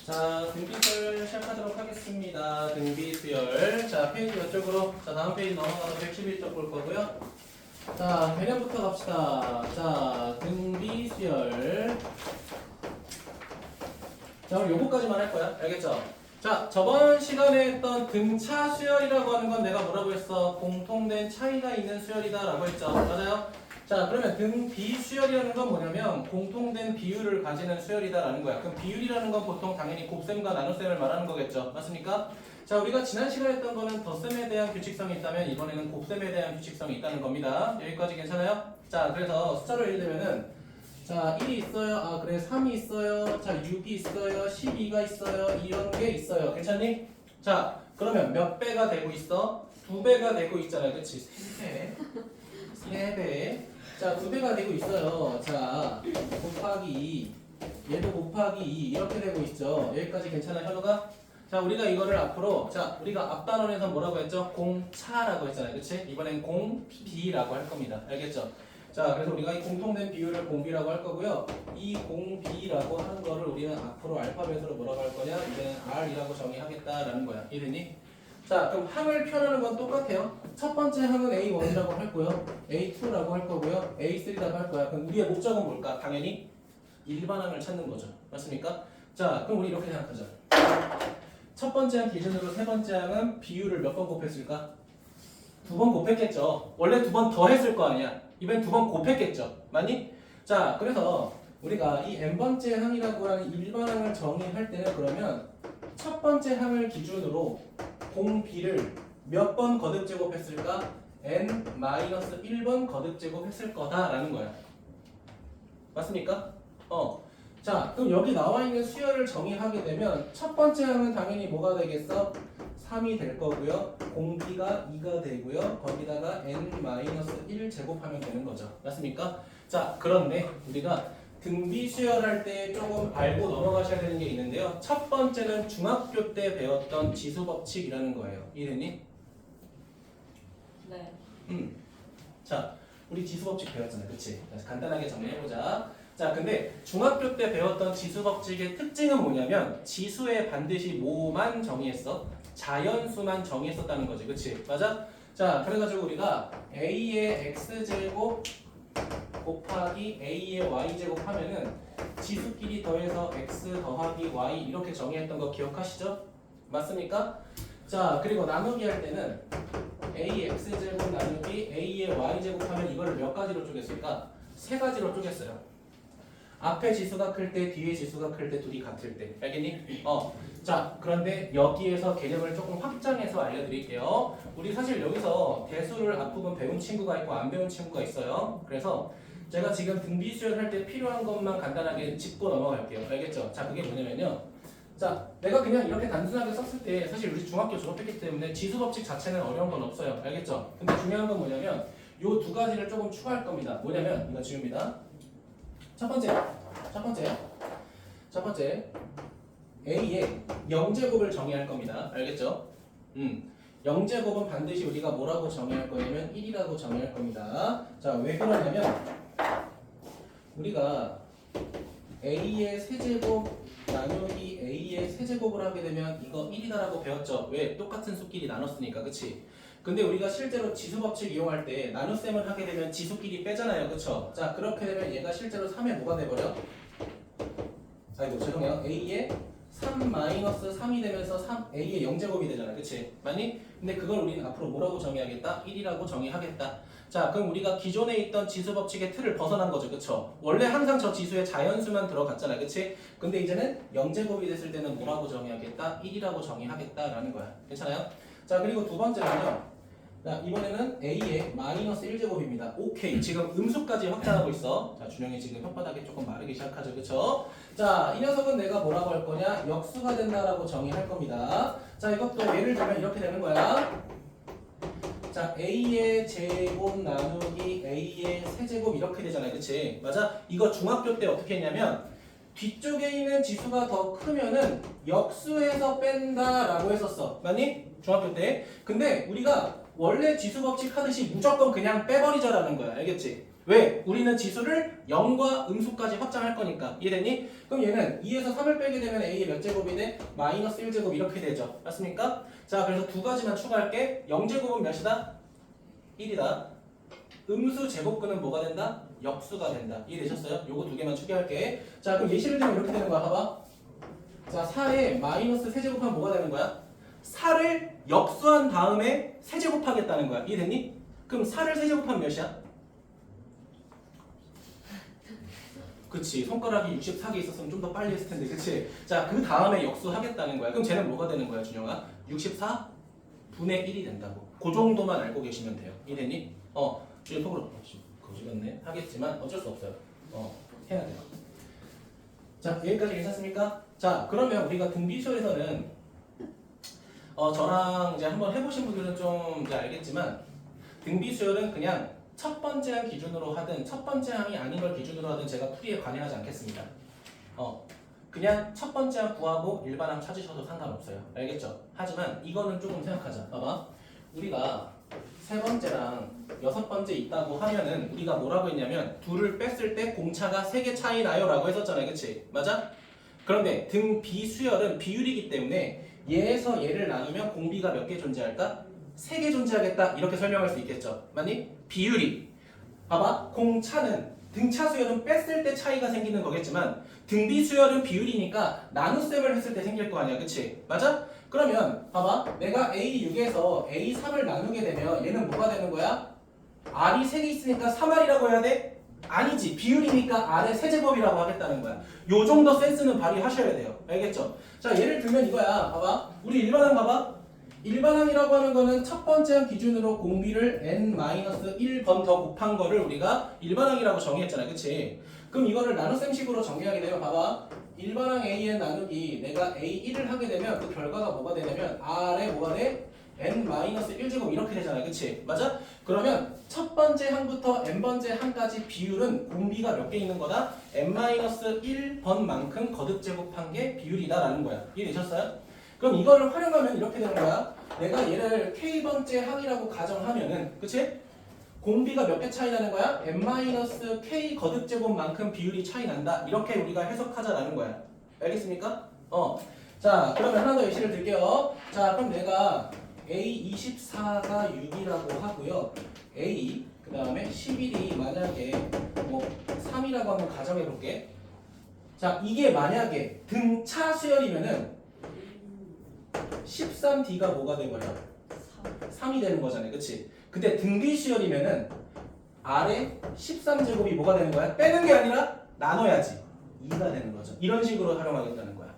자, 등비수열 시작하도록 하겠습니다. 등비수열. 자, 페이지 이쪽으로. 자, 다음 페이지 넘어가서 111쪽 볼 거고요. 자, 개념부터 갑시다. 자, 등비수열. 자, 오늘 요거까지만 할 거야. 알겠죠? 자, 저번 시간에 했던 등차 수열이라고 하는 건 내가 뭐라고 했어? 공통된 차이가 있는 수열이다 라고 했죠. 맞아요? 자, 그러면 등비수열이라는 건 뭐냐면 공통된 비율을 가지는 수열이다 라는 거야. 그럼 비율이라는 건 보통 당연히 곱셈과 나눗셈을 말하는 거겠죠. 맞습니까? 자, 우리가 지난 시간에 했던 거는 덧셈에 대한 규칙성이 있다면 이번에는 곱셈에 대한 규칙성이 있다는 겁니다. 여기까지 괜찮아요? 자, 그래서 숫자로 예를 들면은 자, 1이 있어요. 아, 그래. 3이 있어요. 자, 6이 있어요. 12가 있어요. 이런 게 있어요. 괜찮니? 자, 그러면 몇 배가 되고 있어? 2배가 되고 있잖아요. 그치? 3배. 3배. 자, 2배가 되고 있어요. 자, 곱하기 2. 얘도 곱하기 2. 이렇게 되고 있죠. 여기까지 괜찮아, 현우가? 자, 우리가 이거를 앞으로, 자, 우리가 앞단원에서 뭐라고 했죠? 공차라고 했잖아요. 그치? 이번엔 공비라고 할 겁니다. 알겠죠? 자, 그래서 우리가 이 공통된 비율을 공비라고 할 거고요. 이 공비라고 하는 거를 우리는 앞으로 알파벳으로 뭐라고 할 거냐? 이제는 R이라고 정의하겠다라는 거야. 이해되니? 자, 그럼 항을 표현하는 건 똑같아요. 첫 번째 항은 A1이라고 할 거고요. A2라고 할 거고요. A3라고 할 거야. 그럼 우리의 목적은 뭘까? 당연히 일반항을 찾는 거죠. 맞습니까? 자, 그럼 우리 이렇게 생각하자. 첫 번째 항 기준으로 세 번째 항은 비율을 몇 번 곱했을까? 2번 곱했겠죠. 원래 2번 더 했을 거 아니야. 이번엔 2번 곱했겠죠. 맞니? 자, 그래서 우리가 이 n번째 항이라고 하는 일반항을 정의할 때는 그러면 첫 번째 항을 기준으로 공비를 몇 번 거듭 제곱했을까? n-1번 거듭 제곱했을 거다라는 거야. 맞습니까? 자, 그럼 여기 나와 있는 수열을 정의하게 되면 첫 번째 항은 당연히 뭐가 되겠어? 3이 될 거고요. 공비가 2가 되고요. 거기다가 n-1 제곱하면 되는 거죠. 맞습니까? 자, 그런데 우리가 등비 수열할 때 조금 알고 넘어가셔야 되는 게 있는데요. 첫 번째는 중학교 때 배웠던 지수법칙이라는 거예요. 이해됐니? 네. 자, 우리 지수법칙 배웠잖아요. 그치? 간단하게 정리해보자. 자, 근데 중학교 때 배웠던 지수법칙의 특징은 뭐냐면 지수에 반드시 뭐만 정의했어? 자연수만 정의했었다는 거지. 그치? 맞아? 자, 그래가지고 우리가 a의 x제곱 곱하기 a의 y제곱 하면은 지수끼리 더해서 x 더하기 y 이렇게 정의했던 거 기억하시죠? 맞습니까? 자, 그리고 나누기 할 때는 a의 x제곱 나누기 a의 y제곱 하면 이걸 몇 가지로 쪼갰을까? 세 가지로 쪼갰어요. 앞에 지수가 클 때, 뒤에 지수가 클 때, 둘이 같을 때. 알겠니? 자, 그런데 여기에서 개념을 조금 확장해서 알려드릴게요. 우리 사실 여기서 대수를 앞부분 배운 친구가 있고 안 배운 친구가 있어요. 그래서 제가 지금 등비수열 할 때 필요한 것만 간단하게 짚고 넘어갈게요. 알겠죠? 자, 그게 뭐냐면요. 자, 내가 그냥 이렇게 단순하게 썼을 때 사실 우리 중학교 졸업했기 때문에 지수법칙 자체는 어려운 건 없어요. 알겠죠? 근데 중요한 건 뭐냐면 요 두 가지를 조금 추가할 겁니다. 뭐냐면 이거 지웁니다. 첫 번째 A의 0제곱을 정의할 겁니다. 알겠죠? 0제곱은 반드시 우리가 뭐라고 정의할 거냐면 1이라고 정의할 겁니다. 자, 왜 그러냐면 우리가 A의 세제곱 나누기 A의 세제곱을 하게 되면 이거 1이다라고 배웠죠? 왜? 똑같은 수끼리 나눴으니까. 그치? 근데 우리가 실제로 지수법칙 이용할 때 나눗셈을 하게 되면 지수끼리 빼잖아요. 그쵸? 자, 그렇게 되면 얘가 실제로 3에 뭐가 돼버려? 아이고, 죄송해요. A의 3-3이 되면서 A의 0제곱이 되잖아. 그치? 맞니? 근데 그걸 우리는 앞으로 뭐라고 정의하겠다? 1이라고 정의하겠다. 자, 그럼 우리가 기존에 있던 지수법칙의 틀을 벗어난 거죠. 그쵸? 원래 항상 저 지수에 자연수만 들어갔잖아. 그치? 근데 이제는 0제곱이 됐을 때는 뭐라고 정의하겠다? 1이라고 정의하겠다라는 거야. 괜찮아요? 자, 그리고 두 번째는요. 자, 이번에는 A의 -1제곱입니다. 오케이. 지금 음수까지 확장하고 있어. 자, 준영이 지금 혓바닥이 조금 마르기 시작하죠. 그쵸? 자, 이 녀석은 내가 뭐라고 할 거냐? 역수가 된다라고 정의할 겁니다. 자, 이것도 예를 들면 이렇게 되는 거야. 자, A의 제곱 나누기 A의 세제곱 이렇게 되잖아요. 그치? 맞아? 이거 중학교 때 어떻게 했냐면 뒤쪽에 있는 지수가 더 크면은 역수해서 뺀다라고 했었어. 맞니? 중학교 때. 근데 우리가 원래 지수법칙 하듯이 무조건 그냥 빼버리자라는 거야. 알겠지? 왜? 우리는 지수를 0과 음수까지 확장할 거니까. 이해되니? 그럼 얘는 2에서 3을 빼게 되면 a의 몇 제곱이 돼? 마이너스 1제곱 이렇게 되죠. 맞습니까? 자, 그래서 두 가지만 추가할게. 0제곱은 몇이다? 1이다. 음수 제곱근은 뭐가 된다? 역수가 된다. 이해되셨어요? 요거 두 개만 추가할게. 자, 그럼 예시를 들면 이렇게 되는 거야. 봐봐. 자, 4에 마이너스 세제곱하면 뭐가 되는 거야? 4를 역수한 다음에 세제곱하겠다는 거야. 이해됐니? 그럼 4를 세제곱하면 몇이야? 그치, 손가락이 64개 있었으면 좀 더 빨리 했을 텐데, 그치? 자, 그 다음에 역수하겠다는 거야. 그럼 쟤는 뭐가 되는 거야, 준영아? 64 분의 1이 된다고. 그 정도만 알고 계시면 돼요. 이해됐니? 주영 속으로 거짓말네 하겠지만 어쩔 수 없어요. 해야 돼요. 자, 여기까지 괜찮습니까? 자, 그러면 우리가 등비수열에서는 저랑 이제 한번 해보신 분들은 좀 이제 알겠지만 등비수열은 그냥 첫 번째 항 기준으로 하든 첫 번째 항이 아닌 걸 기준으로 하든 제가 풀이에 관여하지 않겠습니다. 그냥 첫 번째 항 구하고 일반 항 찾으셔도 상관없어요. 알겠죠? 하지만 이거는 조금 생각하자. 봐봐. 우리가 세 번째랑 여섯 번째 있다고 하면은 우리가 뭐라고 했냐면 둘을 뺐을 때 공차가 3개 차이 나요 라고 했었잖아요. 그치? 맞아? 그런데 등 비수열은 비율이기 때문에 얘에서 얘를 나누면 공비가 몇 개 존재할까? 3개 존재하겠다 이렇게 설명할 수 있겠죠. 맞니? 비율이. 봐봐. 공차는 등차 수열은 뺐을 때 차이가 생기는 거겠지만 등비 수열은 비율이니까 나눗셈을 했을 때 생길 거 아니야. 그치? 맞아? 그러면 봐봐. 내가 A6에서 A3을 나누게 되면 얘는 뭐가 되는 거야? R이 3개 있으니까 3R이라고 해야 돼? 아니지. 비율이니까 R의 세제곱이라고 하겠다는 거야. 요 정도 센스는 발휘하셔야 돼요. 알겠죠? 자, 예를 들면 이거야. 봐봐. 우리 일반항 봐봐. 일반항이라고 하는 거는 첫 번째 항 기준으로 공비를 n-1번 더 곱한 거를 우리가 일반항이라고 정의했잖아. 그치? 그럼 이거를 나눗셈식으로 정의하게 되면 봐봐. 일반항 AN 나누기 내가 A1을 하게 되면 그 결과가 뭐가 되냐면 R에 뭐가 돼? n-1제곱 이렇게 되잖아. 그치? 맞아? 그러면 첫 번째 항부터 n번째 항까지 비율은 공비가 몇 개 있는 거다? n-1번만큼 거듭제곱한 게 비율이다 라는 거야. 이해되셨어요? 그럼 이거를 활용하면 이렇게 되는 거야. 내가 얘를 k번째 항이라고 가정하면은, 그치? 공비가 몇 개 차이 나는 거야? n-k 거듭제곱만큼 비율이 차이 난다. 이렇게 우리가 해석하자라는 거야. 알겠습니까? 자, 그러면 하나 더 예시를 들게요. 자, 그럼 내가 A24가 6이라고 하고요. A, 그 다음에 11이 만약에 뭐 3이라고 한번 가정해 볼게. 자, 이게 만약에 등차 수열이면은 13D가 뭐가 돼버려? 3이 되는 거잖아요. 그치? 근데 등비 수열이면은 R에 13제곱이 뭐가 되는 거야? 빼는 게 아니라 나눠야지. 2가 되는 거죠. 이런 식으로 활용하겠다는 거야.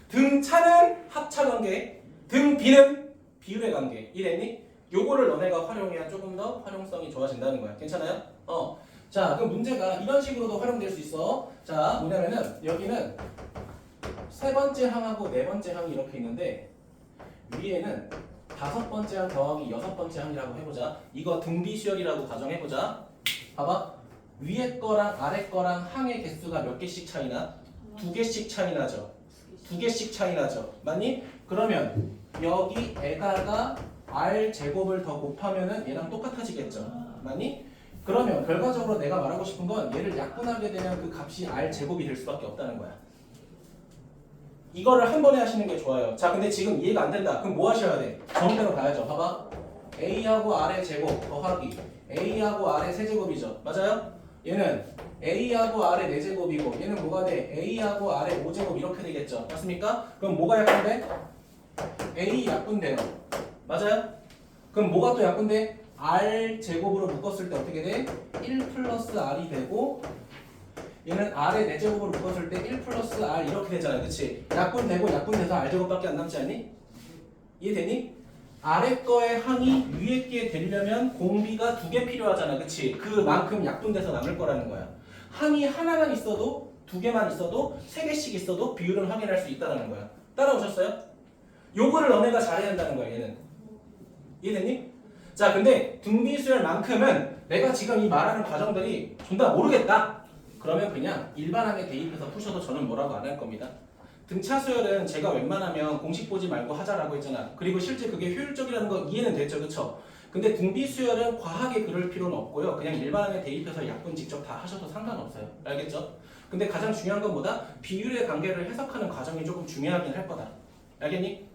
등차는 합차 관계, 등비는 비율의 관계. 이랬니? 요거를 너네가 활용해야 조금 더 활용성이 좋아진다는 거야. 괜찮아요? 자, 그럼 문제가 이런 식으로도 활용될 수 있어. 자, 뭐냐면은 여기는 세 번째 항하고 네 번째 항이 이렇게 있는데 위에는 다섯 번째 항 더하기 여섯 번째 항이라고 해보자. 이거 등비수열이라고 가정해보자. 봐봐. 위에 거랑 아래 거랑 항의 개수가 몇 개씩 차이나? 2개씩 차이 나죠. 2개씩 차이 나죠. 맞니? 그러면 여기 에다가 R 제곱을 더 곱하면은 얘랑 똑같아지겠죠. 맞니? 그러면 결과적으로 내가 말하고 싶은 건 얘를 약분하게 되면 그 값이 R 제곱이 될 수밖에 없다는 거야. 이거를 한 번에 하시는 게 좋아요. 자, 근데 지금 이해가 안 된다. 그럼 뭐 하셔야 돼? 정대로 가야죠. 봐봐. A하고 R의 제곱 더하기 A하고 R의 세제곱이죠. 맞아요? 얘는 A하고 R의 4제곱이고 얘는 뭐가 돼? A하고 R의 5제곱 이렇게 되겠죠. 맞습니까? 그럼 뭐가 약분돼? A 약분돼요. 맞아요? 그럼 뭐가 또 약분돼? R 제곱으로 묶었을 때 어떻게 돼? 1 플러스 R이 되고 얘는 R의 4제곱으로 묶었을 때 1 플러스 R 이렇게 되잖아요. 그치? 약분되고 약분돼서 R제곱밖에 안 남지 않니? 이해되니? 아래 거의 항이 위에 게 되려면 공비가 2개 필요하잖아. 그치? 그만큼 약분돼서 남을 거라는 거야. 항이 하나만 있어도 2개만 있어도 3개씩 있어도 비율을 확인할 수 있다는 거야. 따라오셨어요? 요거를 너네가 잘해야 한다는 거야. 얘는. 이해됐니? 자, 근데 등비수열만큼은 내가 지금 이 말하는 과정들이 존나 모르겠다. 그러면 그냥 일반항에 대입해서 푸셔도 저는 뭐라고 안 할 겁니다. 등차 수열은 제가 웬만하면 공식 보지 말고 하자라고 했잖아. 그리고 실제 그게 효율적이라는 거 이해는 됐죠. 그쵸? 근데 등비수열은 과하게 그럴 필요는 없고요. 그냥 일반항에 대입해서 약분 직접 다 하셔도 상관없어요. 알겠죠? 근데 가장 중요한 건 뭐다? 비율의 관계를 해석하는 과정이 조금 중요하긴 할 거다. 알겠니?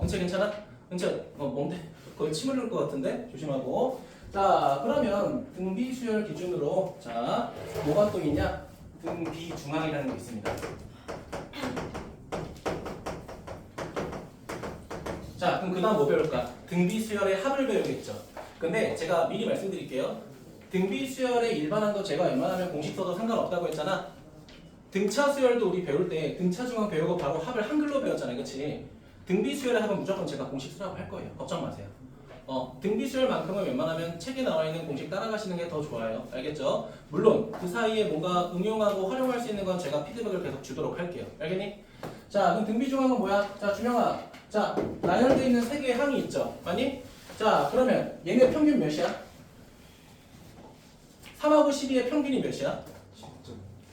은채 괜찮아? 은채 뭔데? 거의 침 흘릴 것 같은데? 조심하고. 자, 그러면 등비수열 기준으로 자, 뭐가 또 있냐? 등비중앙이라는 게 있습니다. 자, 그럼 그 다음 뭐 배울까? 등비수열의 합을 배우겠죠. 근데 제가 미리 말씀드릴게요. 등비수열의 일반항도 제가 웬만하면 공식 써도 상관없다고 했잖아. 등차수열도 우리 배울 때 등차중앙 배우고 바로 합을 한글로 배웠잖아요. 그치? 등비수열의 합은 무조건 제가 공식 쓰라고 할 거예요. 걱정 마세요. 등비수열만큼은 웬만하면 책에 나와 있는 공식 따라가시는 게 더 좋아요. 알겠죠? 물론 그 사이에 뭔가 응용하고 활용할 수 있는 건 제가 피드백을 계속 주도록 할게요. 알겠니? 자, 그럼 등비중앙은 뭐야? 자, 준영아. 자, 나열되어 있는 세 개의 항이 있죠. 맞니? 자, 그러면 얘네 평균 몇이야? 3하고 12의 평균이 몇이야?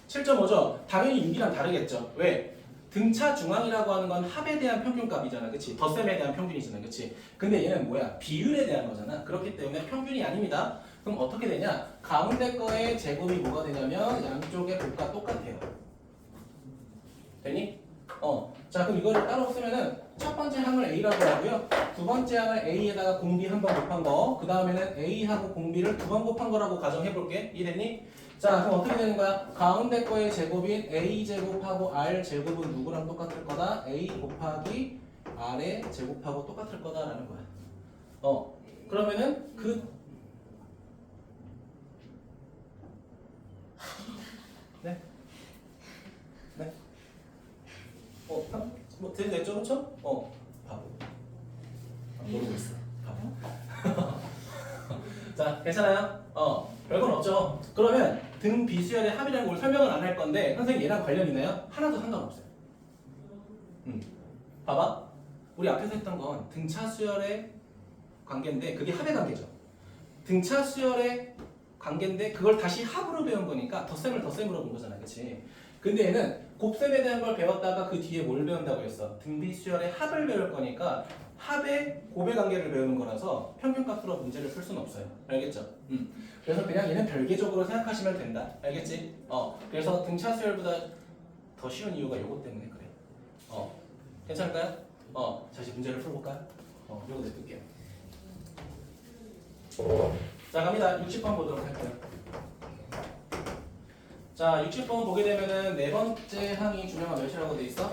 7.5죠. 당연히 6이랑 다르겠죠. 왜? 등차 중앙이라고 하는 건 합에 대한 평균값이잖아. 그치? 덧셈에 대한 평균이잖아. 그치? 근데 얘는 뭐야? 비율에 대한 거잖아. 그렇기 때문에 평균이 아닙니다. 그럼 어떻게 되냐? 가운데 거의 제곱이 뭐가 되냐면 양쪽의 곱과 똑같아요. 되니? 자, 그럼 이거를 따로 쓰면은 첫 번째 항을 A라고 하고요. 두 번째 항을 A에다가 공비 한 번 곱한 거, 그 다음에는 A하고 공비를 두 번 곱한 거라고 가정해볼게. 이해됐니? 자, 그럼 어떻게 되는 거야? 가운데 거의 제곱인 A제곱하고 R제곱은 누구랑 똑같을 거다? A 곱하기 R의 제곱하고 똑같을 거다라는 거야. 그러면은 네? 네? 뭐 됐죠, 그렇죠? 바보. 모르고 있어. 바보. 자, 괜찮아요? 별건 없죠. 그러면 등 비수열의 합이라는 걸 설명을 안 할 건데 선생님 얘랑 관련 있나요? 하나도 상관없어요. 봐봐. 우리 앞에서 했던 건 등차 수열의 관계인데 그게 합의 관계죠. 등차 수열의 관계인데 그걸 다시 합으로 배운 거니까 덧셈을 덧셈으로 본 거잖아. 그치? 근데 얘는 곱셈에 대한 걸 배웠다가 그 뒤에 뭘 배운다고 했어? 등비수열의 합을 배울 거니까 합의 곱의 관계를 배우는 거라서 평균값으로 문제를 풀 수는 없어요. 알겠죠? 그래서 그냥 얘는 별개적으로 생각하시면 된다. 알겠지? 그래서 등차수열보다 더 쉬운 이유가 요거 때문에 그래. 괜찮을까요? 다시 문제를 풀어볼까요? 요거 냅둘게요. 자, 갑니다. 60번 보도록 할게요. 자, 60번 보게 되면은 네 번째 항이 준영아 몇이라고 돼 있어?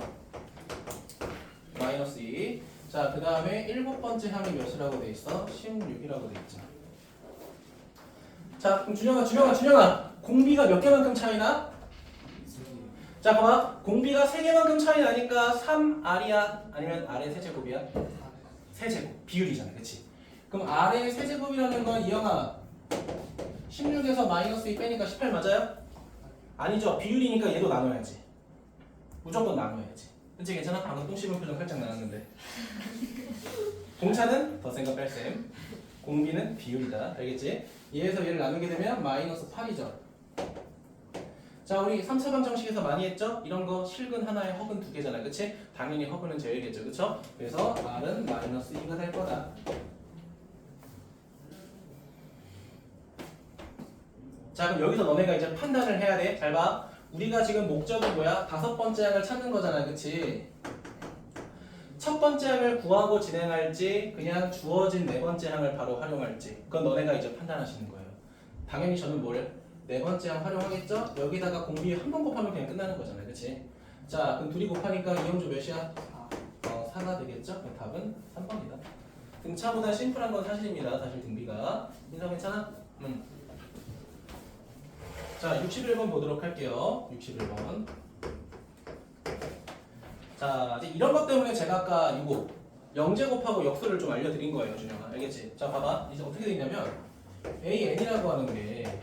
마이너스 2. 자, 그 다음에 일곱 번째 항이 몇이라고 돼 있어? 16이라고 돼 있죠. 자, 그럼 준영아. 공비가 몇 개만큼 차이나? 자, 봐봐. 공비가 3개만큼 차이 나니까 3R이야? 아니면 R의 세제곱이야? 세제곱. 비율이잖아. 그치? 그럼 R의 세제곱이라는 건 이영아 16에서 마이너스 2 빼니까 18 맞아요? 아니죠. 비율이니까 얘도 나눠야지. 무조건 나눠야지. 그치? 괜찮아? 방금 똥 씹은 표정 살짝 나왔는데. 공차는 덧셈과 뺄셈. 공비는 비율이다. 알겠지? 얘에서 얘를 나누게 되면 마이너스 8이죠. 자, 우리 3차 방정식에서 많이 했죠? 이런 거 실근 하나에 허근 두 개잖아. 그치? 당연히 허근은 제외겠죠. 그쵸? 그래서 R은 마이너스 2가 될 거다. 자, 그럼 여기서 너네가 이제 판단을 해야 돼. 잘 봐. 우리가 지금 목적은 뭐야? 다섯 번째 항을 찾는 거잖아. 그치? 첫 번째 항을 구하고 진행할지 그냥 주어진 네 번째 항을 바로 활용할지 그건 너네가 이제 판단하시는 거예요. 당연히 저는 네 번째 항 활용하겠죠? 여기다가 공비 한 번 곱하면 그냥 끝나는 거잖아요. 그치? 자, 그럼 둘이 곱하니까 이영조 몇이야? 4가 되겠죠? 그럼 답은 3번이다. 등차보다 심플한 건 사실입니다. 사실 등비가. 인사 괜찮아? 자, 61번 보도록 할게요. 61번. 자, 이제 이런 것 때문에 제가 아까 이거 영제곱하고 역수를 좀 알려드린 거예요, 준영아. 알겠지? 자, 봐봐. 이제 어떻게 되냐면 AN이라고 하는 게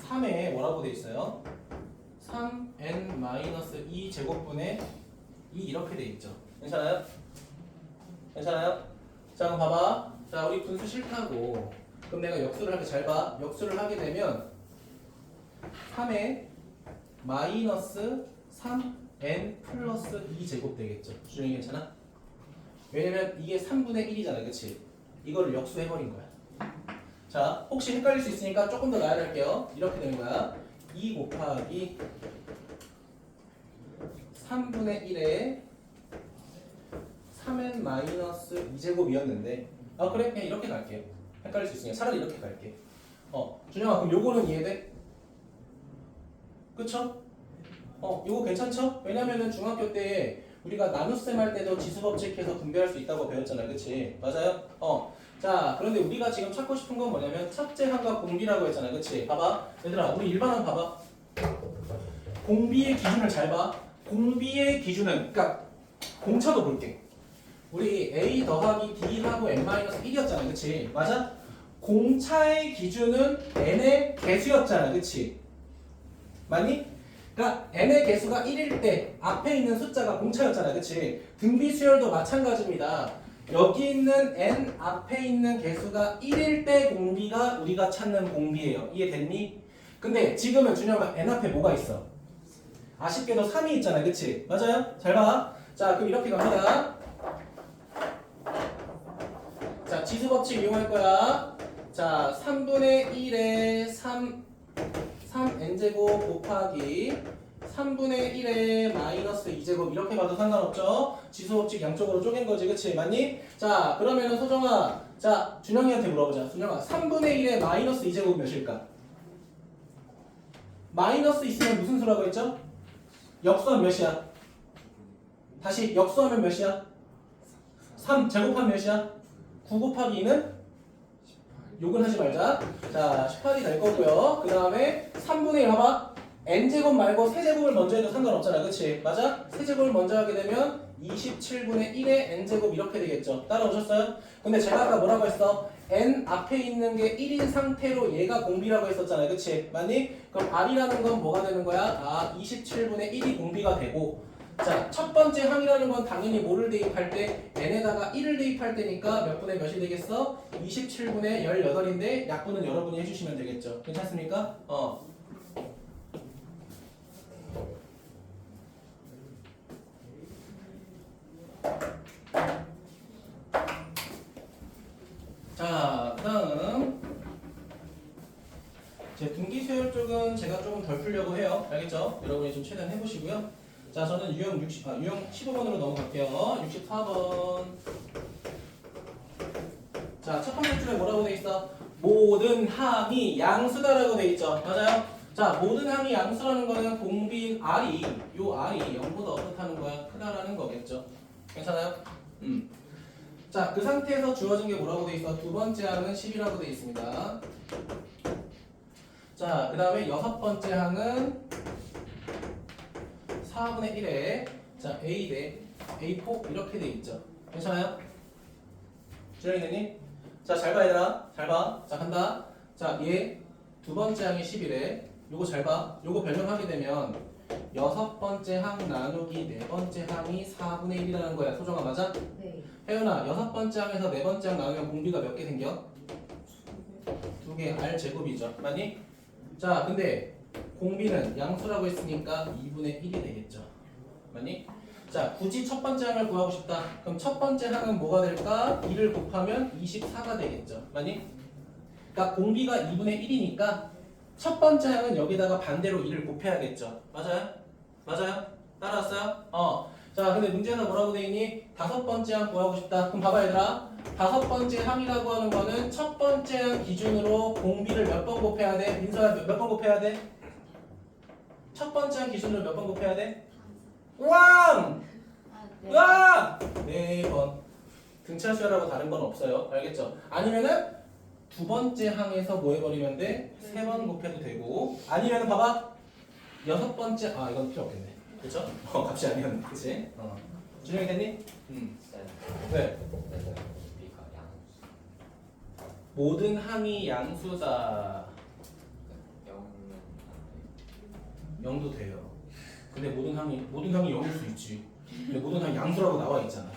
3에 뭐라고 돼 있어요? 3n-2 제곱분의 2 이렇게 돼 있죠. 괜찮아요? 괜찮아요? 자, 그럼 봐봐. 자, 우리 분수 싫다고. 그럼 내가 역수를 하게 잘 봐. 역수를 하게 되면 3에 마이너스 3n 플러스 2 제곱 되겠죠. 주영이 괜찮아? 왜냐면 이게 3분의 1이잖아. 그치? 이거를 역수해버린 거야. 자, 혹시 헷갈릴 수 있으니까 조금 더 나열할게요. 이렇게 되는 거야. 2 곱하기 3분의 1에 3n 마이너스 2제곱이었는데 그래? 그냥 이렇게 갈게요. 헷갈릴 수 있으니까 차라리 이렇게 갈게. 준영아, 그럼 요거는 이해돼? 그쵸? 요거 괜찮죠? 왜냐면은 중학교 때 우리가 나눗셈 할 때도 지수법칙해서 분배할 수 있다고 배웠잖아. 그치? 맞아요? 자, 그런데 우리가 지금 찾고 싶은 건 뭐냐면 첫째 항과 공비라고 했잖아. 그치? 봐봐. 얘들아, 우리 일반항 봐봐. 공비의 기준을 잘 봐. 공비의 기준은, 그러니까 공차도 볼게. 우리 A 더하기 D하고 n-1이었잖아. 그치? 맞아? 공차의 기준은 n의 개수였잖아. 그치? 맞니? 그러니까 n의 개수가 1일 때 앞에 있는 숫자가 공차였잖아. 그치? 등비 수열도 마찬가지입니다. 여기 있는 n 앞에 있는 개수가 1일 때 공비가 우리가 찾는 공비예요. 이해됐니? 근데 지금은 준영아 n 앞에 뭐가 있어? 아쉽게도 3이 있잖아. 그치? 맞아요? 잘 봐. 자, 그럼 이렇게 갑니다. 자, 지수법칙 이용할 거야. 자, 3분의 1에 3n제곱 곱하기 3분의 1에 마이너스 2제곱 이렇게 봐도 상관없죠? 지수법칙 양쪽으로 쪼갠 거지. 그치? 맞니? 자, 그러면은 소정아, 자, 준영이한테 물어보자. 준영아, 3분의 1에 마이너스 2제곱 몇일까? 마이너스 있으면 무슨 수라고 했죠? 역수하면 몇이야? 다시 역수하면 몇이야? 3 제곱하면 몇이야? 9 곱하기 2는? 욕은 하지 말자. 자, 18이 될 거고요. 그 다음에 3분의 1 봐봐. n제곱 말고 세제곱을 먼저 해도 상관없잖아. 그치? 맞아? 세제곱을 먼저 하게 되면 27분의 1의 n제곱 이렇게 되겠죠. 따라오셨어요? 근데 제가 아까 뭐라고 했어? n 앞에 있는 게 1인 상태로 얘가 공비라고 했었잖아요. 그치? 맞니? 그럼 r이라는 건 뭐가 되는 거야? 27분의 1이 공비가 되고, 자, 첫 번째 항이라는 건 당연히 뭐를 대입할 때 n에다가 1을 대입할 때니까 몇 분의 몇이 되겠어? 27분의 18인데 약분은 여러분이 해주시면 되겠죠. 괜찮습니까? 자, 그다음 제 등기 수열 쪽은 제가 조금 덜 풀려고 해요. 알겠죠? 여러분이 좀 최대한 해보시고요. 자, 저는 유형 15번으로 넘어갈게요. 64번. 자, 첫 번째 줄에 뭐라고 돼 있어? 모든 항이 양수다라고 돼 있죠. 맞아요? 자, 모든 항이 양수라는 거는 공비인 R이, 요 R이 0보다 어떻다는 거야? 크다라는 거겠죠. 괜찮아요? 자, 그 상태에서 주어진 게 뭐라고 돼 있어? 두 번째 항은 10이라고 돼 있습니다. 자, 그 다음에 여섯 번째 항은 4분의 1에 자, A 대 A4 이렇게 돼 있죠. 괜찮아요? 주영이님? 자, 잘 봐, 얘들아. 잘 봐. 자, 간다. 자, 얘 두 번째 항이 10이래. 요거 잘 봐. 요거 변형하게 되면 여섯 번째 항 나누기 네 번째 항이 4분의 1이라는 거야. 소정아, 맞아? 네. 혜연아, 여섯 번째 항에서 네 번째 항 나누면 공비가 몇 개 생겨? 두 개, R 제곱이죠. 맞니? 자, 근데 공비는 양수라고 했으니까 2분의 1이 되겠죠. 맞니? 자, 굳이 첫 번째 항을 구하고 싶다. 그럼 첫 번째 항은 뭐가 될까? 2를 곱하면 24가 되겠죠. 맞니? 그러니까 공비가 2분의 1이니까 첫 번째 항은 여기다가 반대로 2를 곱해야겠죠. 맞아요? 맞아요? 따라왔어요? 자, 근데 문제에서 뭐라고 돼 있니? 다섯 번째 항 구하고 싶다. 그럼 봐봐, 얘들아. 다섯 번째 항이라고 하는 거는 첫 번째 항 기준으로 공비를 몇 번 곱해야 돼? 민서야, 몇 번 곱해야 돼? 첫 번째 항 기준으로 몇 번 곱해야 돼? 왕! 네. 왕! 네 번. 등차 수열하고 다른 건 없어요. 알겠죠? 아니면은 두 번째 항에서 뭐 해버리면 돼? 세 번 곱해도 되고, 아니면은 봐봐. 여섯 번째, 이건 필요 없겠네. 그쵸? 값이 아니었네. 그치? 준영이 됐니? 네. 모든 항이 양수다. 0도 돼요. 근데 모든 항이 0일 수 있지. 근데 모든 항이 양수라고 나와 있잖아.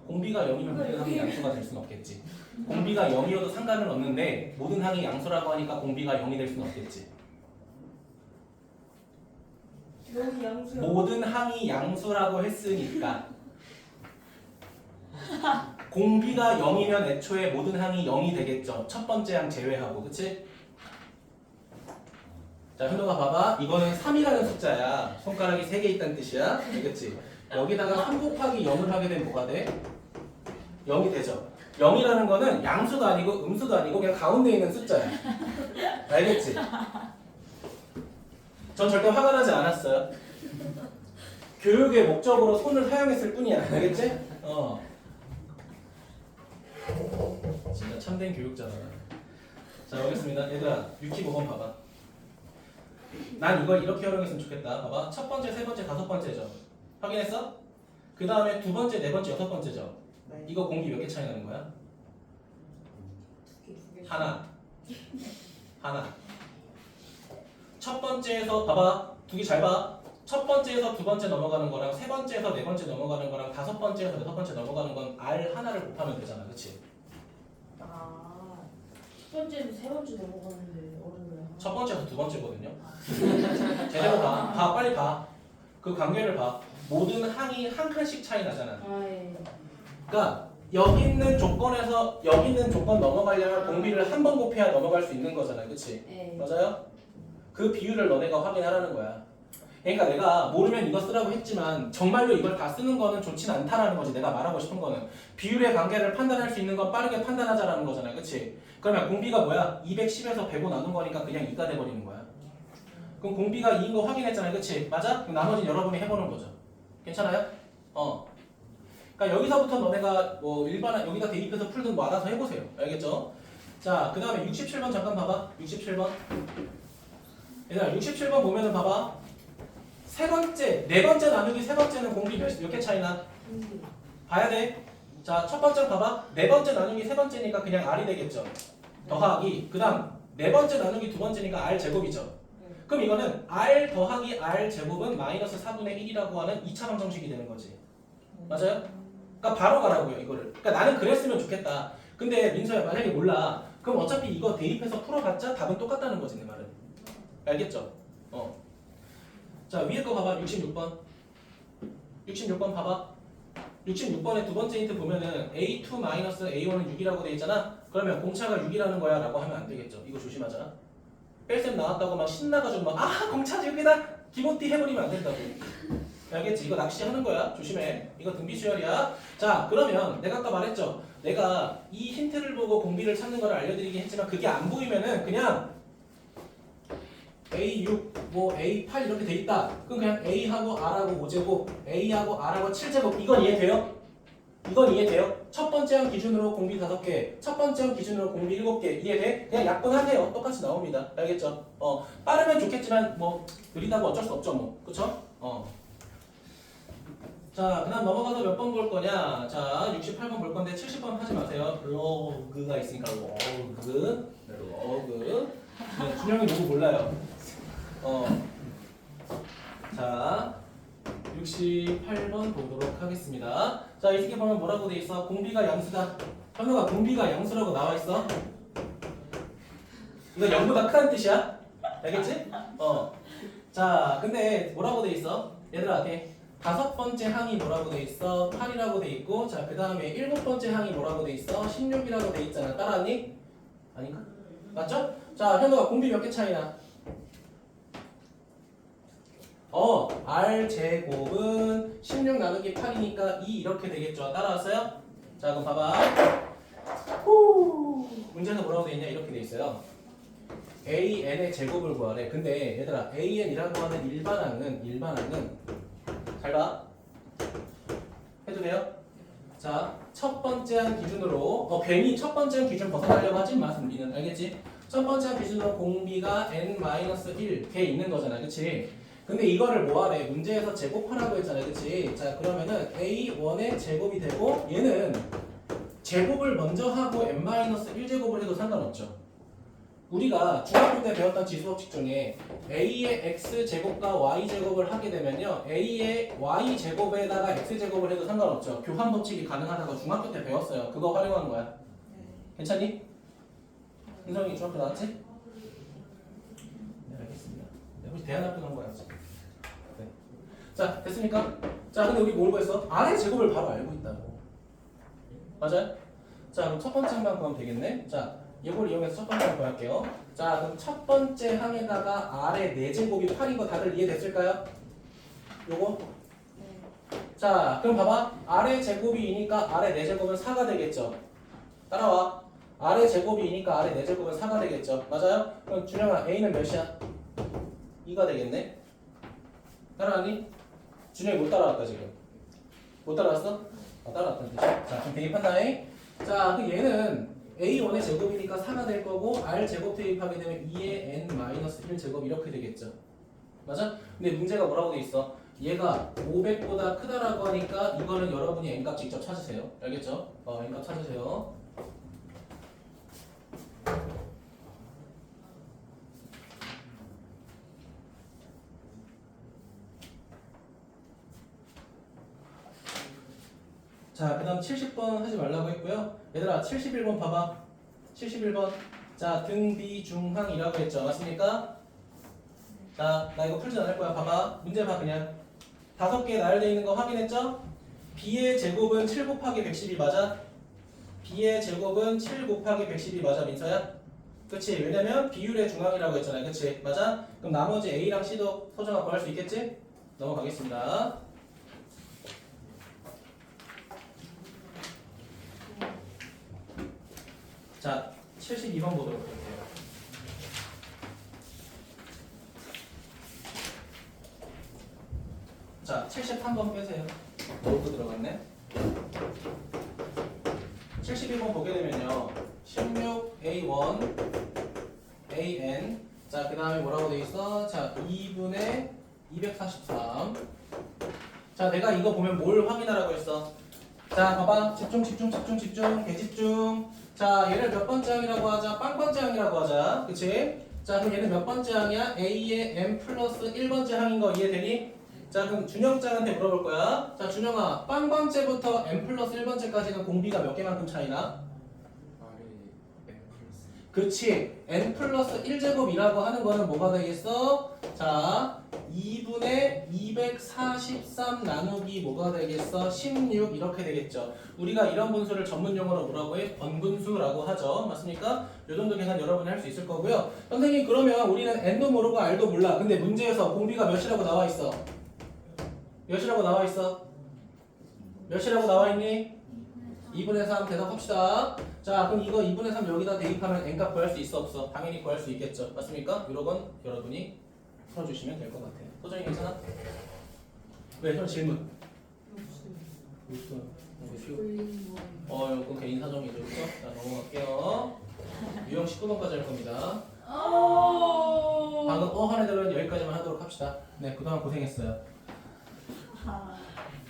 공비가 0이면 모든 항이 양수가 될 수는 없겠지. 공비가 0이어도 상관은 없는데 모든 항이 양수라고 하니까 공비가 0이 될 수는 없겠지. 여기 양수. 모든 항이 양수라고 했으니까 공비가 0이면 애초에 모든 항이 0이 되겠죠. 첫 번째 항 제외하고, 그치? 자, 현동아 봐봐. 이거는 3이라는 숫자야. 손가락이 3개 있다는 뜻이야. 알겠지? 여기다가 3 곱하기 0을 하게 되면 뭐가 돼? 0이 되죠. 0이라는 거는 양수도 아니고 음수도 아니고 그냥 가운데 있는 숫자야. 알겠지? 전 절대 화가 나지 않았어요. 교육의 목적으로 손을 사용했을 뿐이야. 알겠지? 진짜 참된 교육자다. 자, 여기있습니다. 얘들아, 65번 봐봐. 난 이걸 이렇게 활용했으면 좋겠다. 봐봐. 첫 번째, 세 번째, 다섯 번째죠. 확인했어? 그 다음에 두 번째, 네 번째, 여섯 번째죠. 네. 이거 공비 몇 개 차이 나는 거야? 하나. 첫 번째에서 봐봐. 두 개 잘 봐. 첫 번째에서 두 번째 넘어가는 거랑 세 번째에서 네 번째 넘어가는 거랑 다섯 번째에서 여섯 번째 넘어가는 건 R 하나를 곱하면 되잖아. 그치? 첫 번째는 세 번째 넘어가는데 어려워요. 첫 번째에서 두 번째거든요. 제대로 봐. 빨리 봐. 그 관계를 봐. 모든 항이 한 칸씩 차이 나잖아. 예. 그러니까 여기 있는 조건에서 여기 있는 조건 넘어가려면 공비를 한 번 곱해야 넘어갈 수 있는 거잖아. 그치? 예. 맞아요? 그 비율을 너네가 확인하라는 거야. 그러니까 내가 모르면 이거 쓰라고 했지만 정말로 이걸 다 쓰는 거는 좋진 않다라는 거지. 내가 말하고 싶은 거는 비율의 관계를 판단할 수 있는 건 빠르게 판단하자라는 거잖아. 그치? 그러면 공비가 뭐야? 210에서 105 나눈 거니까 그냥 2가 돼버리는 거야. 그럼 공비가 2인 거 확인했잖아요. 그치? 맞아? 그럼 나머지는 여러분이 해보는 거죠. 괜찮아요? 그러니까 여기서부터 너네가 뭐 일반 여기다 대입해서 풀든 뭐 알아서 해보세요. 알겠죠? 자, 그 다음에 67번 잠깐 봐봐. 67번. 얘들아, 67번 보면은 봐봐. 세 번째, 네 번째 나누기 세 번째는 공비 몇 개 차이나? 봐야 돼. 자, 첫 번째 봐봐. 네 번째 나누기 세 번째니까 그냥 R이 되겠죠. 더하기. 그 다음 네 번째 나누기 두 번째니까 R 제곱이죠. 그럼 이거는 R 더하기 R 제곱은 마이너스 4분의 1이라고 하는 2차 방정식이 되는 거지. 맞아요? 그러니까 바로 가라고요, 이거를. 그러니까 나는 그랬으면 좋겠다. 근데 민서야, 만약에 몰라. 그럼 어차피 이거 대입해서 풀어봤자 답은 똑같다는 거지, 내 말은. 알겠죠? 자, 위에 거 봐봐. 66번. 66번 봐봐. 66번에 두 번째 힌트 보면은 A2-A1은 6이라고 돼 있잖아. 그러면 공차가 6이라는 거야 라고 하면 안 되겠죠. 이거 조심하잖아. 뺄셈 나왔다고 막 신나가지고 막 공차 6이다! 기본띠 해버리면 안 된다고. 알겠지? 이거 낚시하는 거야. 조심해. 이거 등비수열이야. 자, 그러면 내가 아까 말했죠. 내가 이 힌트를 보고 공비를 찾는 걸 알려드리긴 했지만 그게 안 보이면은 그냥 A6, 뭐 A8 이렇게 돼 있다. 그럼 그냥 A하고 R하고 5제곱, A하고 R하고 7제곱. 이건 이해돼요? 이건 이해돼요? 첫 번째 항 기준으로 공비 5개, 첫 번째 항 기준으로 공비 7개. 이해돼? 그냥 약분하세요. 똑같이 나옵니다. 알겠죠? 빠르면 좋겠지만 뭐 느리다고 어쩔 수 없죠, 뭐. 그쵸? 자, 그 다음 넘어가서 몇 번 볼 거냐? 자, 68번 볼 건데 70번 하지 마세요. 로그가 있으니까 로그. 네, 준영이 로그 몰라요. 자, 68번 보도록 하겠습니다. 자, 이 새끼 보면 뭐라고 돼 있어? 공비가 양수다. 현우가 공비가 양수라고 나와 있어. 이거 0보다 크다는 뜻이야. 알겠지? 자, 근데 뭐라고 돼 있어? 얘들아, 다섯 번째 항이 뭐라고 돼 있어? 8이라고 돼 있고, 자, 그 다음에 일곱 번째 항이 뭐라고 돼 있어? 16이라고 돼 있잖아. 따라하니? 아닌가? 맞죠? 자, 현우가 공비 몇 개 차이나? R 제곱은 16 나누기 8이니까 2 이렇게 되겠죠. 따라왔어요? 자, 그럼 봐봐. 문제는 뭐라고 돼 있냐? 이렇게 돼 있어요. AN의 제곱을 구하래. 근데 얘들아, AN이라고 하는 일반항은 잘 봐. 해도 돼요? 자, 첫 번째 항 기준으로 괜히 첫 번째 항 기준 벗어나려고 하지 마. 우리는 알겠지? 첫 번째 항 기준으로 공비가 n-1 개 있는 거잖아. 그치? 근데 이거를 뭐하래? 문제에서 제곱하라고 했잖아. 그치? 자, 그러면은 A1의 제곱이 되고 얘는 제곱을 먼저 하고 n-1제곱을 해도 상관없죠. 우리가 중학교 때 배웠던 지수법칙 중에 A의 X제곱과 Y제곱을 하게 되면요, A의 Y제곱에다가 X제곱을 해도 상관없죠. 교환법칙이 가능하다고 중학교 때 배웠어요. 그거 활용하는 거야. 괜찮니? 은성이 중학교 나왔지? 네, 알겠습니다. 우리 대안학교 간 거야. 네. 자, 됐습니까? 자, 근데 우리 뭘 구했어? R의 제곱을 바로 알고 있다고. 맞아요? 자, 그럼 첫 번째 항만 구하면 되겠네. 자, 이걸 이용해서 첫 번째 항 구할게요. 자, 그럼 첫 번째 항에다가 아래 4제곱이 8인 거 다들 이해됐을까요? 요거? 자, 그럼 봐봐. 아래 제곱이 2니까 아래 4제곱은 4가 되겠죠. 따라와. 아래 제곱이 2니까 아래 4제곱은 4가 되겠죠. 맞아요? 그럼 준영아, A는 몇이야? 2가 되겠네. 따라하니? 준영이 못 따라왔다 지금. 못 따라왔어? 따라왔던 뜻이. 자, 그럼 대입한다잉. 자, 그 얘는 A1의 제곱이니까 4가 될 거고 R 제곱 대입하게 되면 2의 N-1 제곱 이렇게 되겠죠. 맞아? 근데 문제가 뭐라고 돼 있어? 얘가 500보다 크다라고 하니까 이거는 여러분이 N값 직접 찾으세요. 알겠죠? N값 찾으세요. 자, 그 다음 70번 하지 말라고 했고요. 얘들아, 71번 봐봐. 71번. 자, 등비중항이라고 했죠. 맞습니까? 자, 나 이거 풀진 않을 거야. 봐봐. 문제 봐, 그냥. 5개 나열되어 있는 거 확인했죠? B의 제곱은 7 곱하기 112 맞아? B의 제곱은 7 곱하기 112 맞아, 민서야? 그치? 왜냐면 비율의 중앙이라고 했잖아. 그치? 맞아? 그럼 나머지 A랑 C도 소정아 구할 수 있겠지? 넘어가겠습니다. 자, 72번 보도록 할게요. 자, 73번 빼세요. 너무 들어갔네. 71번 보게 되면요. 16A1 AN. 자, 그 다음에 뭐라고 돼 있어? 자, 2분의 243. 자, 내가 이거 보면 뭘 확인하라고 했어? 자, 봐봐. 집중, 개집중. 자, 얘를 몇 번째 항이라고 하자? 빵번째 항이라고 하자. 그치? 자, 그럼 얘는 몇 번째 항이야? A의 M 플러스 1번째 항인 거 이해되니? 자, 그럼 준영장한테 물어볼 거야. 자, 준영아, 빵번째부터 M 플러스 1번째까지는 공비가 몇 개만큼 차이나? 그치. N 플러스 1제곱이라고 하는 거는 뭐가 되겠어? 자, 2분의 243 나누기 뭐가 되겠어? 16 이렇게 되겠죠. 우리가 이런 분수를 전문 용어로 뭐라고 해? 번분수라고 하죠. 맞습니까? 요 정도 계산 여러분이 할 수 있을 거고요. 선생님, 그러면 우리는 N도 모르고 R도 몰라. 근데 문제에서 공비가 몇이라고 나와 있어? 몇이라고 나와 있어? 몇이라고 나와 있니? 2분의 3 대답합시다. 자, 그럼 이거 2분의 3 여기다 대입하면 N값 구할 수 있어 없어? 당연히 구할 수 있겠죠. 맞습니까? 이런 건 여러분이 풀어주시면 될 것 같아요. 소정이 괜찮아? 왜? 형 질문. 없어. 이거 개인 사정이죠. 그렇죠? 자, 넘어갈게요. 유형 19번까지 할 겁니다. 방금 하는 애들은 여기까지만 하도록 합시다. 네, 그동안 고생했어요.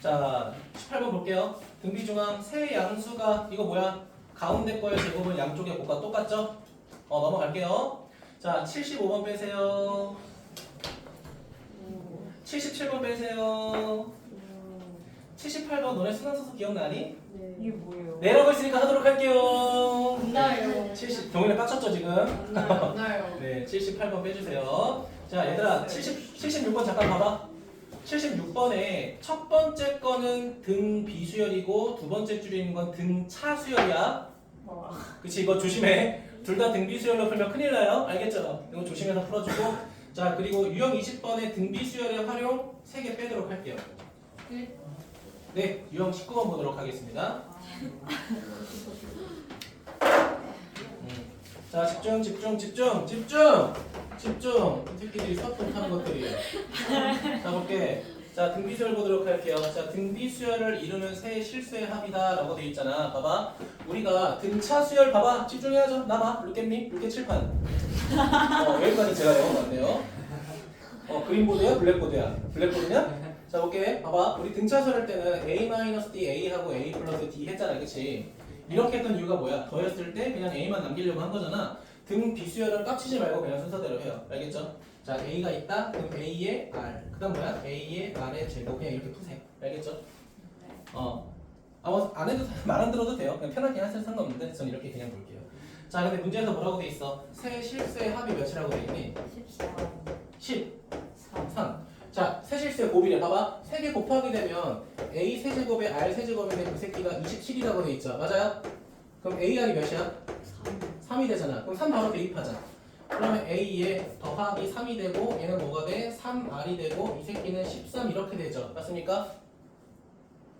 자, 18번 볼게요. 등비중앙 세 양수가 이거 뭐야? 가운데 거의 제곱은 양쪽의 곱과 똑같죠? 넘어갈게요. 자, 75번 빼세요. 77번 빼세요. 78번 너네 수능서수 기억나니? 네. 이게 뭐예요? 네라고 했으니까 하도록 할게요. 안 나요. 동현이 빡쳤죠 지금? 안 나요. 안 나요. 네, 78번 빼주세요. 자, 얘들아, 76번 잠깐 봐봐. 76번에 첫 번째 거는 등 비수열이고 두 번째 줄에 있는 건 등 차수열이야. 그치, 이거 조심해. 둘 다 등 비수열로 풀면 큰일 나요. 알겠죠? 이거 조심해서 풀어주고. 자, 그리고 유형 20번에 등 비수열의 활용 3개 빼도록 할게요. 네, 유형 19번 보도록 하겠습니다. 자, 집중. 이 새끼들이 수업 못하는 것들이에요. 자, 볼게. 자, 등비수열 보도록 할게요. 자, 등비수열을 이루는 세 실수의 합이다 라고 돼 있잖아. 봐봐. 우리가 등차수열 봐봐. 집중해야죠. 나봐. 룩겟미? 룩겟 칠판. 여기까지 제가 영어봤네요. 그린보드야? 블랙보드야? 블랙보드냐? 자, 볼게. 봐봐. 우리 등차수열 할 때는 A-D, A하고 A 플러스 D 했잖아. 그치? 이렇게 했던 이유가 뭐야? 더했을 때 그냥 A만 남기려고 한 거잖아. 등 비수열은 깝치지 말고 그냥 순서대로 해요. 알겠죠? 자, A가 있다. 그럼 A의 R. 그 다음 뭐야? A의 R의 제곱. 그냥 이렇게 푸세요. 알겠죠? 안 해도, 말 안 들어도 돼요. 그냥 편하게 하셔도 상관없는데, 전 이렇게 그냥 볼게요. 자, 근데 문제에서 뭐라고 돼 있어? 세 실수의 합이 몇이라고 돼 있니? 13. 자, 세 실수의 곱이래. 봐봐. 3개 곱하게 되면 A 세제곱에 R 세제곱인데 그 새끼가 27이라고 돼 있죠. 맞아요? 그럼 AR이 몇이야? 3이 되잖아. 그럼 3 바로 대입하자. 그러면 A에 더하기 3이 되고 얘는 뭐가 돼? 3R이 되고 이 새끼는 13 이렇게 되죠. 맞습니까?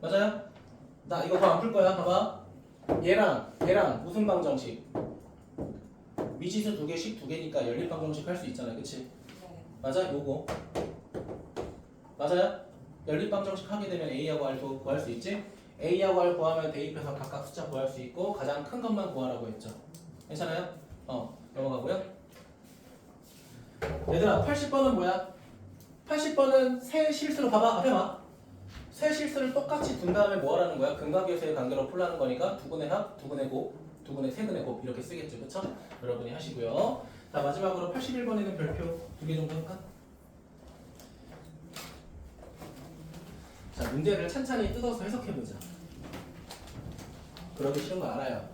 맞아요? 나 이거 더 안 풀 거야. 봐봐. 얘랑 무슨 방정식? 미지수 2개씩 2개니까 연립 방정식 할 수 있잖아. 그치? 맞아? 요거. 맞아요? 연립 방정식 하게 되면 A하고 R 구할 수 있지? A하고 R 구하면 대입해서 각각 숫자 구할 수 있고 가장 큰 것만 구하라고 했죠. 괜찮아요? 넘어가고요. 얘들아 80번은 뭐야? 80번은 세 실수로 봐봐. 앞에 봐. 세 실수를 똑같이 둔 다음에 뭐 하라는 거야? 근각의 관계로 풀라는 거니까 두근의 합, 두근의 곱, 두근의 세근의 곱 이렇게 쓰겠죠. 그쵸? 여러분이 하시고요. 자 마지막으로 81번에는 별표 2개 정도 할까? 자 문제를 찬찬히 뜯어서 해석해보자. 그러기 싫은 거 알아요.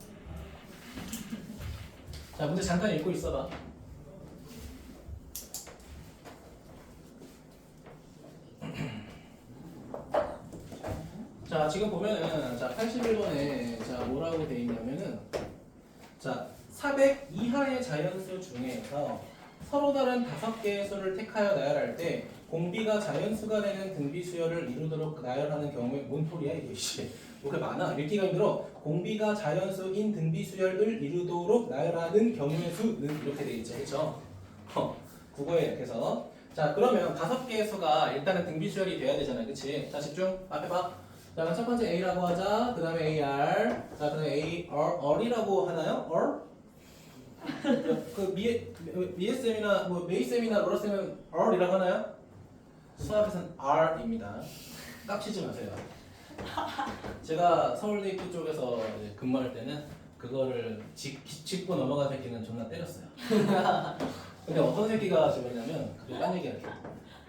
자 문제 잠깐 읽고 있어봐. 자 지금 보면은 자 81번에 자 뭐라고 돼 있냐면은 자 400 이하의 자연수 중에서 서로 다른 5개의 수를 택하여 나열할 때 공비가 자연수가 되는 등비 수열을 이루도록 나열하는 경우에 뭔 소리야 이게 씨. 이렇게 많아. 읽기가 힘들어. 공비가 자연수인 등비 수열을 이루도록 나열하는 경우의 수는 이렇게 돼 있죠. 그렇죠? 국어에 이렇게 해서 자 그러면 5개의 수가 일단은 등비 수열이 돼야 되잖아요. 그치? 자 집중. 앞에 봐. 자, 첫 번째 A라고 하자. 그 다음에 AR. 자, 그 다음에 A, R이라고 하나요? R? 그 미에쌤이나 뭐 메이쌤이나 로라쌤은 R이라고 하나요? 수학에서는 R입니다. 깝치지 마세요. 제가 서울대 입구 쪽에서 이제 근무할 때는 그거를 짚고 넘어간 새끼는 존나 때렸어요. 근데 어떤 새끼가 저랬냐면 그게 딴 얘기야.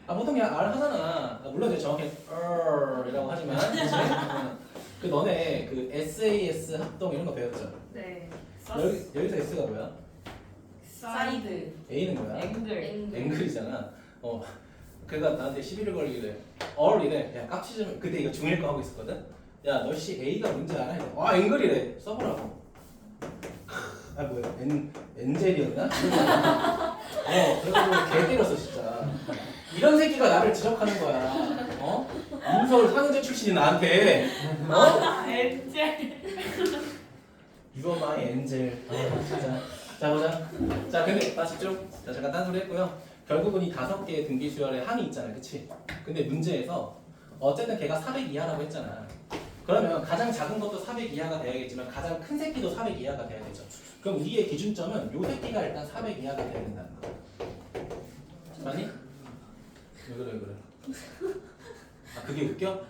보통 그냥 R 하잖아. 물론 이제 정확히 R이라고 하지만 그 너네 그 SAS 합동 이런 거 배웠죠? 네. 여기서 S가 뭐야? 사이드. A는 뭐야? 앵글. 앵글이잖아. 그가 나한테 시비를 걸기래. R이래. 야 깍지 좀. 그때 이거 중1 거 하고 있었거든. 야 너씨 A가 뭔지 알아? 아 앵글이래. 써보라고. 뭐야? 엔젤이었나? 그래가지고 개 때렸어 진짜. 이런 새끼가 나를 지적하는 거야. 인서울 상제 출신이 나한테. 엔젤. You are my angel. 진짜. 자 보자. 자 근데 나 집중. 자 잠깐 딴소리 했고요. 결국은 이 5개의 등비 수열에 항이 있잖아, 그치? 근데 문제에서 어쨌든 걔가 400 이하라고 했잖아. 그러면 가장 작은 것도 400 이하가 돼야겠지만 가장 큰 새끼도 400 이하가 돼야 되죠. 그럼 우리의 기준점은 요 새끼가 일단 400 이하가 돼야 된다는 거야. 맞니? 왜 그래? 그게 웃겨?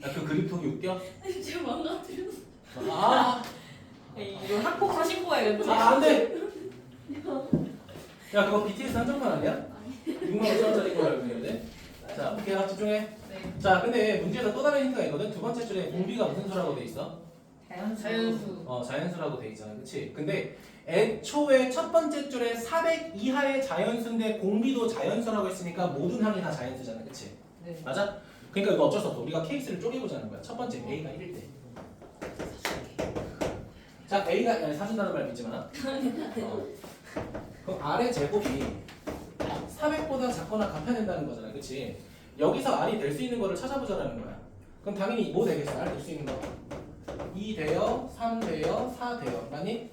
그 그립톡이 웃겨? 지금 망가뜨렸어. 이거 학폭하신 거예요, 그치? 안 돼! 야, 그거 BTS 한정판 아니야? 6만 5천원짜리 거 알고 있는데? 자, 오케이, 집중해. 네. 자, 근데 문제에서 또 다른 힌트가 있거든? 두 번째 줄에 공비가 무슨 수라고 돼 있어? 자연수. 자연수라고 돼 있잖아, 그치? 근데 애초에 첫 번째 줄에 400 이하의 자연수인데 공비도 자연수라고 했으니까 모든 항이 다 자연수잖아, 그치? 네. 맞아? 그러니까 이거 어쩔 수 없어. 우리가 케이스를 쪼개보자는 거야. 첫 번째 A가 1일 때. 자, A가 사준다는 말 믿지 마. 그럼 R의 제곱이 400보다 작거나 같아야 된다는 거잖아, 그치? 여기서 R이 될 수 있는 거를 찾아보자라는 거야. 그럼 당연히 뭐 되겠어? R 될 수 있는 거. 2 돼요, 3 돼요, 4 돼요. 맞니?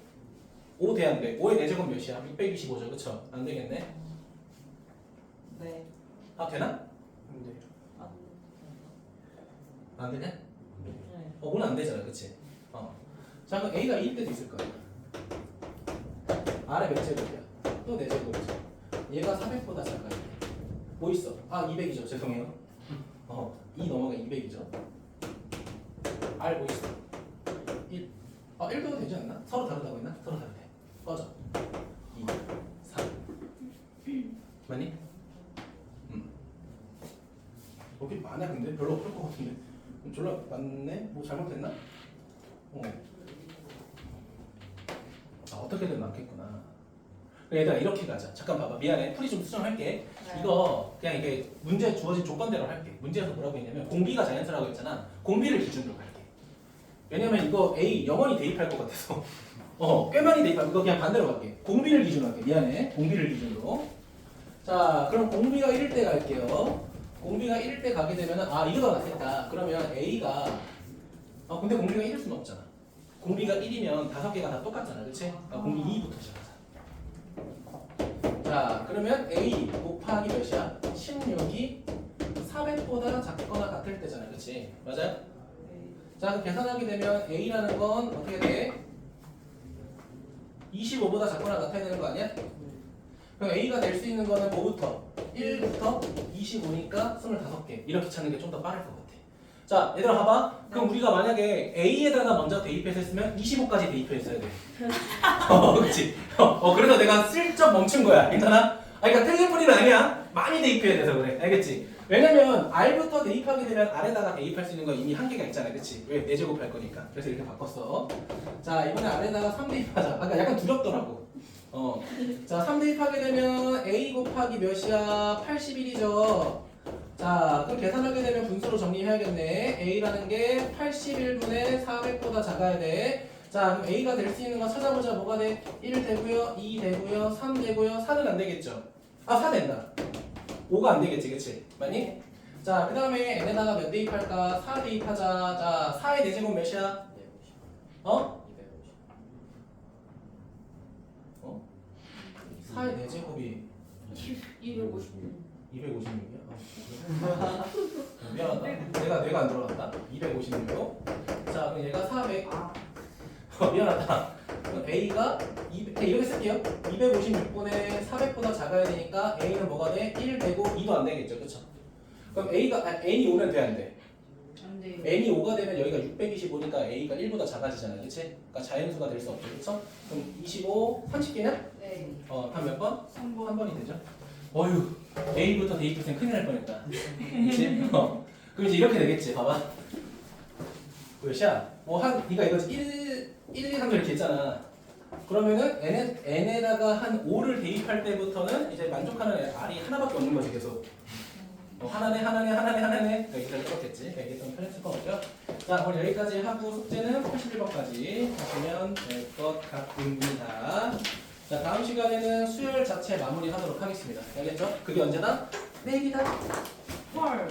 5 돼, 안 돼? 5의 4제곱 몇이야? 625죠, 그쵸? 안 되겠네? 네. 되나? 안 돼. 안 되냐? 네. 5는 안 되잖아, 그치? 자, 그럼 A가 2일 때도 있을 거야. R의 몇 제곱이야? 또 4제곱이죠. 얘가 400보다 작아요. 뭐 있어? 200이죠. 죄송해요. 2 넘어가 200이죠. R 뭐 있어? 1. 1도도 되지 않나? 서로 다르다고 했나? 서로 다르대. 꺼져. 2, 3. 맞니? 여기 많아 근데? 별로 없을 것 같은데. 졸라 많네? 뭐 잘못됐나? 어떻게든 많겠구나. 얘들아 이렇게 가자. 잠깐 봐봐. 미안해. 풀이 좀 수정할게. 네. 이거 그냥 이게 문제 주어진 조건대로 할게. 문제에서 뭐라고 했냐면 공비가 자연수라고 했잖아. 공비를 기준으로 갈게. 왜냐면 이거 A 영원히 대입할 것 같아서 꽤 많이 대입하고 이거 그냥 반대로 갈게. 공비를 기준으로 할게. 미안해. 공비를 기준으로. 자 그럼 공비가 1일 때 갈게요. 공비가 1일 때 가게 되면은 이거 더 낫겠다. 그러면 A가 근데 공비가 1일 수는 없잖아. 공비가 1이면 5개가 다 똑같잖아. 그치? 공비 2부터 시작하자. 자 그러면 A 곱하기 몇이야? 16이 400보다 작거나 같을 때잖아. 그치? 맞아요? 자 그럼 계산하게 되면 A라는 건 어떻게 돼? 25보다 작거나 같아야 되는 거 아니야? 그럼 A가 될 수 있는 거는 뭐부터? 1부터 25니까 25개 이렇게 찾는 게 좀 더 빠를 것 같아. 자 얘들아 봐봐. 그럼 우리가 만약에 A에다가 먼저 대입해서 했으면 25까지 대입했어야 돼. 그렇지. 그래서 내가 슬쩍 멈춘 거야. 괜찮아? 그러니까 틀린 풀이는 아니야. 많이 대입해야 돼서 그래. 알겠지? 왜냐면 R부터 대입하게 되면 R에다가 대입할 수 있는 거 이미 한계가 있잖아. 그치? 왜? 4제곱 할 거니까. 그래서 이렇게 바꿨어. 자 이번에 R에다가 3 대입하자. 아까 약간 두렵더라고. 자 3 대입하게 되면 A 곱하기 몇이야? 81이죠. 자 그럼 계산하게 되면 분수로 정리해야겠네. A라는 게 81분의 400보다 작아야 돼. 자 그럼 A가 될 수 있는 거 찾아보자. 뭐가 돼? 1 되고요 2 되고요 3 되고요 4는 안 되겠죠? 4 된다. 5가 안 되겠지 그치? 맞니? 자 그 다음에 N에다가 몇 대입할까? 4 대입하자. 자 4의 4제곱 몇이야? 4의 4제곱이 256. 256이야? 미안하다. 내가 안 들어갔다. 256. 자, 그럼 얘가 400. 미안하다. 그럼 A가 이렇게 쓸게요. 256분의 400보다 작아야 되니까 A는 뭐가 돼? 1 되고 2도 안 되겠죠, 그렇죠? 그럼 N이 5면 돼, 안 돼? 안 돼요. N이 5가 되면 여기가 625니까 A가 1보다 작아지잖아, 그렇지? 그러니까 자연수가 될 수 없죠, 그렇죠? 그럼 25, 30개냐? 네. 한 몇 번? 3번. 3번이 되죠? 어휴, A부터 대입했으면 큰일 날 뻔했다. 그치? 그럼 이제 이렇게 되겠지, 봐봐. 몇이야? 네가 이거 1, 3 이렇게 했잖아. 그러면은 N에다가 한 5를 대입할 때부터는 이제 만족하는 R이 하나밖에 없는 거지, 계속. 하나네. 그러니까 이렇게 똑같겠지. 이게 좀 편했을 것 같죠? 자, 오늘 여기까지 하고 숙제는 81번까지 하시면 될 것 같습니다. 자, 다음 시간에는 수열 자체 마무리하도록 하겠습니다. 알겠죠? 그게 언제다? 내일이다. 헐.